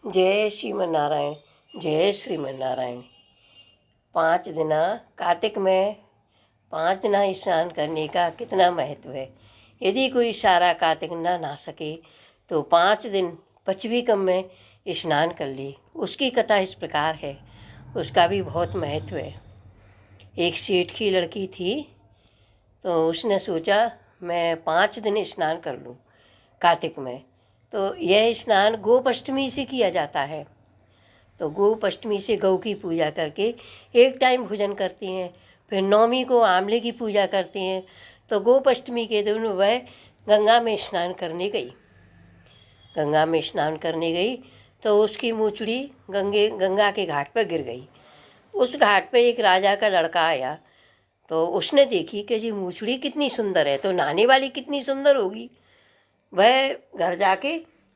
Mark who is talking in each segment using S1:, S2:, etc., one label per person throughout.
S1: जय श्रीमन्नारायण। जय श्रीमन्नारायण। 5 दिन कार्तिक में 5 दिन स्नान करने का कितना महत्व है। यदि कोई सारा कार्तिक न नहा सके तो 5 दिन पचवीकम में स्नान कर ले। उसकी कथा इस प्रकार है, उसका भी बहुत महत्व है। एक सेठ की लड़की थी, तो उसने सोचा मैं 5 दिन स्नान कर लूँ कार्तिक में। तो यह स्नान गोपाष्टमी से किया जाता है। तो गोपाष्टमी से गौ की पूजा करके एक टाइम भोजन करती हैं, फिर नवमी को आंवले की पूजा करती हैं। तो गोपाष्टमी के दिन वह गंगा में स्नान करने गई। गंगा में स्नान करने गई तो उसकी मूछड़ी गंगा के घाट पर गिर गई। उस घाट पर एक राजा का लड़का आया, तो उसने देखी कि जी मूछड़ी कितनी सुंदर है, तो नहाने वाली कितनी सुंदर होगी। वह घर जाके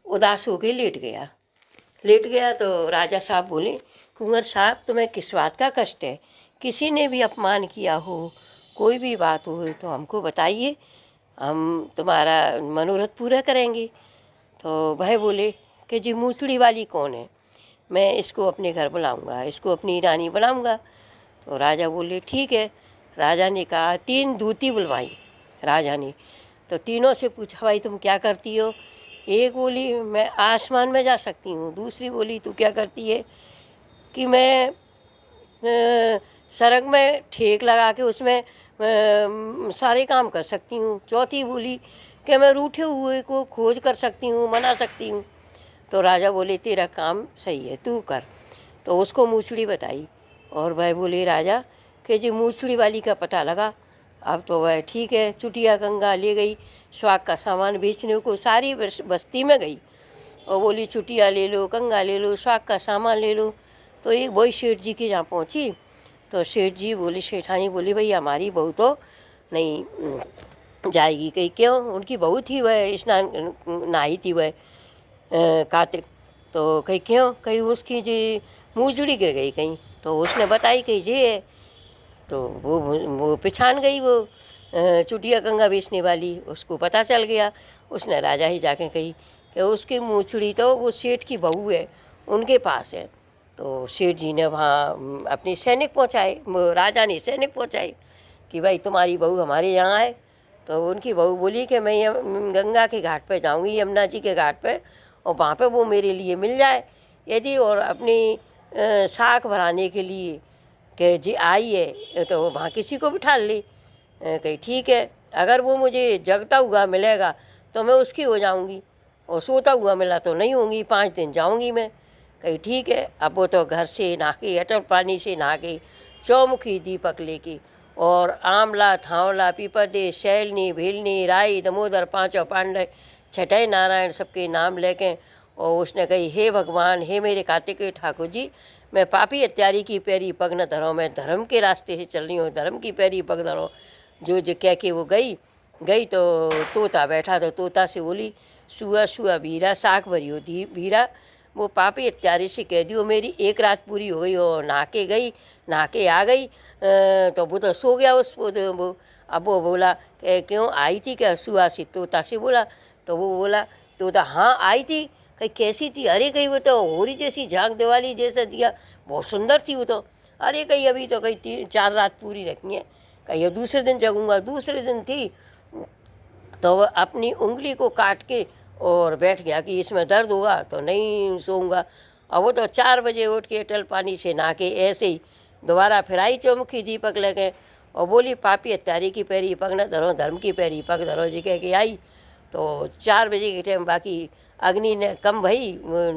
S1: उदास होके लेट गया। तो राजा साहब बोले, कुंवर साहब तुम्हें किस बात का कष्ट है? किसी ने भी अपमान किया हो, कोई भी बात हो तो हमको बताइए, हम तुम्हारा मनोरथ पूरा करेंगे। तो वह बोले कि जी मूछड़ी वाली कौन है, मैं इसको अपने घर बुलाऊंगा, इसको अपनी रानी बनाऊंगा। तो राजा बोले ठीक है। राजा ने कहा 3 दूती बुलवाई राजा ने। तो तीनों से पूछा भाई तुम क्या करती हो? एक बोली मैं आसमान में जा सकती हूँ, दूसरी बोली तू क्या करती है कि मैं सड़क में ठेक लगा के उसमें सारे काम कर सकती हूँ। चौथी बोली कि मैं रूठे हुए को खोज कर सकती हूँ, मना सकती हूँ। तो राजा बोले तेरा काम सही है, तू कर। तो उसको मूछड़ी बताई और वह बोले राजा कि जी मूछड़ी वाली का पता लगा। अब तो वह ठीक है, चुटिया गंगा ले गई स्वाग का सामान बेचने को, सारी बस्ती में गई और बोली चुटिया ले लो, गंगा ले लो, स्वाग का सामान ले लो। तो एक वही सेठ जी के यहाँ पहुँची। तो सेठ जी बोली, सेठानी बोली भाई हमारी बहू तो नहीं जाएगी। कही क्यों? उनकी बहू थी, वह स्नान नहाई थी वह कार्तिक। तो कही क्यों? कही उसकी जी मूछड़ी गिर गई कहीं। तो उसने बताई कही ये है। तो वो पहचान गई, वो चुटिया गंगा बेचने वाली, उसको पता चल गया। उसने राजा ही जाके कही कि उसकी मूछड़ी तो वो सेठ की बहू है, उनके पास है। तो सेठ जी ने वहाँ अपने सैनिक पहुँचाए, राजा ने सैनिक पहुँचाए कि भाई तुम्हारी बहू हमारे यहाँ है। तो उनकी बहू बोली कि मैं गंगा के घाट पर जाऊँगी, यमुना जी के घाट पर, और वहाँ पर वो मेरे लिए मिल जाए यदि, और अपनी साख भराने के लिए कि जी आई है तो वहाँ किसी को बिठा ली। कही ठीक है, अगर वो मुझे जगता हुआ मिलेगा तो मैं उसकी हो जाऊंगी, और सोता हुआ मिला तो नहीं होंगी, 5 दिन जाऊंगी मैं। कही ठीक है। अब वो तो घर से नहा के, अटल पानी से नहा के, चौमुखी दीपक लेके, और आंवला, थांवला, पीपरदे, शैलनी, भीलनी, राई, दमोदर, पांचों पांडे, छठे नारायण सबके नाम लेके, और उसने कही हे भगवान, हे मेरे कार्तिकेय ठाकुर जी, मैं पापी अत्यारी की पैरी पग न धरो, मैं धर्म के रास्ते से चल रही हूँ, धर्म की पैरी पग धरो। जो कह के वो गई तो तोता बैठा, तो तोता से बोली सुआ सुआ भीरा, साख भरी हो दी भीरा। वो पापी अत्यारी से कह दियो मेरी 1 रात पूरी हो गई, और नहा के आ गई। तो वो तो सो गया वो। अब वो बोला कि क्यों आई थी क्या? सुआ से तोता से बोला। तो वो बोला तोता हाँ आई थी। कहीं कैसी थी? अरे कहीं वो तो होरी जैसी, झांक दिवाली जैसा दिया, बहुत सुंदर थी वो तो। अरे कहीं अभी तो कहीं 3-4 रात पूरी रखी है, कहीं दूसरे दिन जगूंगा। दूसरे दिन थी तो वह अपनी उंगली को काट के और बैठ गया कि इसमें दर्द होगा तो नहीं सोऊंगा। और वो तो 4 बजे उठ के अटल पानी से नहा के ऐसे ही दोबारा फिर आई चौमुखी दीपक लेके, और बोली पापी अत्यारी की पैरी पग न धरो, धर्म की पैरी पग धरो जी कह के आई। तो 4 बजे के टाइम बाकी अग्नि ने कम भई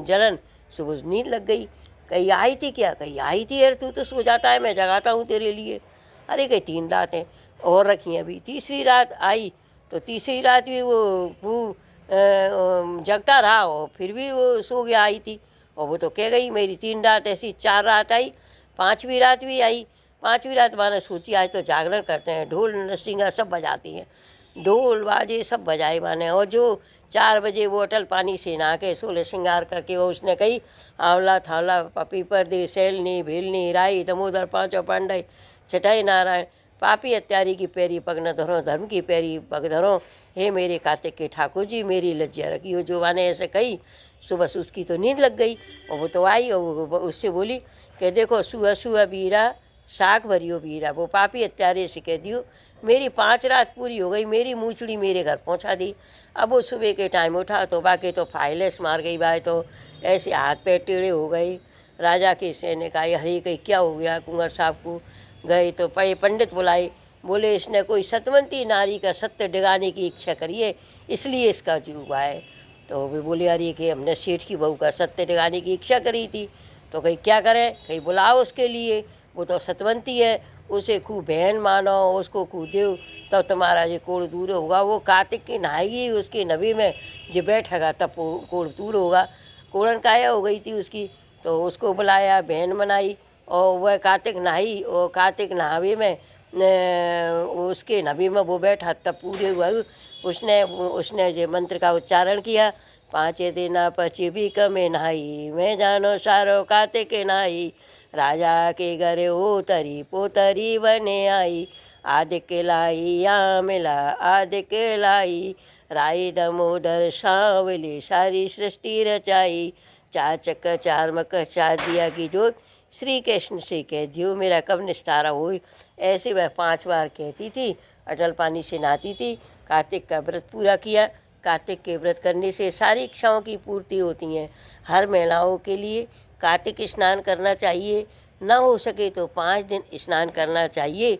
S1: जलन, सुबह नींद लग गई। कहीं आई थी क्या? कहीं आई थी। अरे तू तो सो जाता है, मैं जगाता हूँ तेरे लिए। अरे कहीं 3 रातें और रखी अभी, तीसरी रात आई तो तीसरी रात भी वो जगता रहा, और फिर भी वो सो गया आई थी। और वो तो कह गई मेरी 3 रात ऐसी, 4 रात आई, 5वीं रात भी आई। 5वीं रात मैंने सोची आज तो जागरण करते हैं, ढोल नरसिंगा सब बजाती हैं, ढोल बाजे सब बजाए माने। और जो 4 बजे वो अटल पानी से नहा के 16 श्रृंगार करके, वो उसने कही आंवला थावला पीपर दे, शैलनी, भीलनी, राई, दमोदर, पांचों पांडे, छठे नारायण पापी हत्यारी की पैरी पग न धरो, धर्म की पैरी पग धरो, हे मेरे कार्तिक के ठाकुर जी मेरी लज्जा रखियो। जोवा ने ऐसे कही, सुबह से उसकी तो नींद लग गई और वो तो आई और वो उससे बोली कि देखो सुबह सुबह बीरा साग भरियो बीरा। वो पापी हत्यारे से कह दियो मेरी 5 रात पूरी हो गई, मेरी मूछड़ी मेरे घर पहुंचा दी। अब वो सुबह के टाइम उठा तो बाकी तो फाइलेस मार गई बाय, तो ऐसे हाथ पैर टेढ़े हो गए। राजा के सैनिक ने कहा हरी कहीं क्या हो गया कुंवर साहब को। गए तो बड़े पंडित बुलाए, बोले इसने कोई सतवंती नारी का सत्य डिगाने की इच्छा करी है, इसलिए इसका जीव हुआ है। तो वे बोले अरे कि हमने सेठ की बहू का सत्य डिगाने की इच्छा करी थी। तो कहीं क्या करें, कहीं बुलाओ उसके लिए, वो तो सतवंती है, उसे खूब बहन मानो, उसको खूब दो तब तुम्हारा ये कोड़ दूर होगा। वो कार्तिक की नहाएगी उसके नबी में जो बैठेगा तब कोड़ दूर होगा। कोड़न काया हो गई थी उसकी, तो उसको बुलाया, बहन मनाई और वह कार्तिक नहाई और कार्तिक नहावे में उसके नबी में वो बैठा तब पूरे हुआ। उसने जो मंत्र का उच्चारण किया, 5 दिन पची भी कमे नहाई, मैं जानो सारो कार्तिक नहाई। राजा के घरे उतरी पोतरी बने आई, आदिक लाई या मिला आदिक लाई। राई दमोदर सांवली सारी सृष्टि रचाई, 4 चक्कर 4 मकर 4 दिया की जोत, श्री कृष्ण से कह दियो मेरा कब निस्तारा हो। ऐसे वह 5 बार कहती थी, अटल पानी से नहाती थी। कार्तिक का व्रत पूरा किया। कार्तिक के व्रत करने से सारी इच्छाओं की पूर्ति होती हैं। हर महिलाओं के लिए कार्तिक स्नान करना चाहिए, न हो सके तो 5 दिन स्नान करना चाहिए।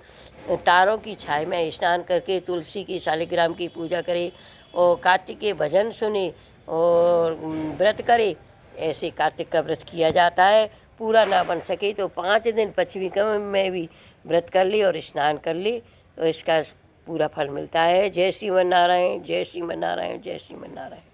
S1: तारों की छाया में स्नान करके तुलसी की शालिग्राम की पूजा करे और कार्तिक के भजन सुने और व्रत करे। ऐसे कार्तिक का व्रत किया जाता है। पूरा ना बन सके तो 5 दिन पश्चिमी कम में भी व्रत कर ले और स्नान कर ले तो इसका पूरा फल मिलता है। जय श्रीमन नारायण, जय श्रीमन नारायण, जय श्रीमन नारायण।